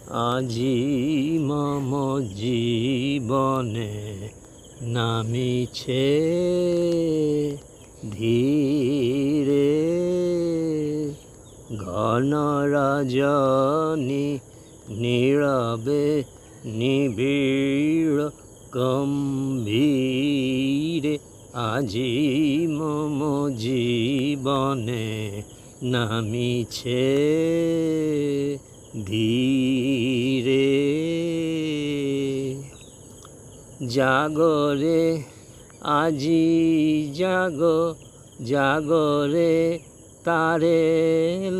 আজি মম জীবনে নামিছে ধীরে ঘন রজনী নীরবে নিবিড় গম্ভীরে আজি মম জীবনে নামিছে ধীরে জাগরে আজি জাগরে তারে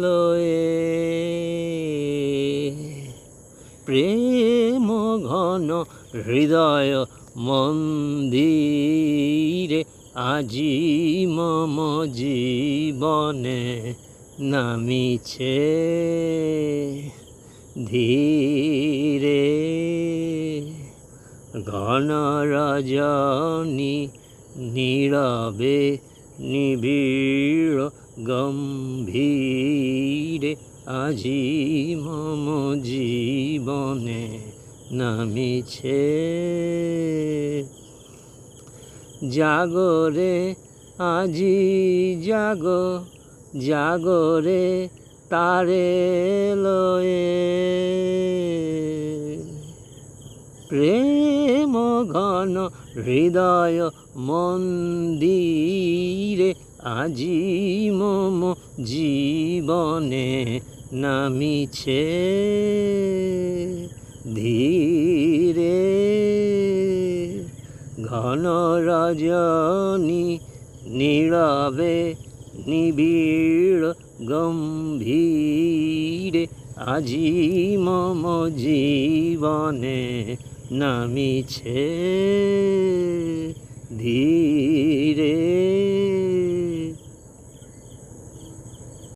লয়ে প্রেম ঘন হৃদয় মন্দিরে আজি মম জীবনে নামিছে ধীরে ঘন রজনী নীরবে নিবিড় গম্ভীরে আজি মম জীবনে নামিছে জাগরে আজি জাগরে তারে লয়ে প্রেম ঘন হৃদয় মন্দিরে আজি মম জীবনে নামিছে ধীরে ঘন রজনী নীরবে নিবিড় গম্ভীরে আজি মম জীবনে নামিছে ধীরে।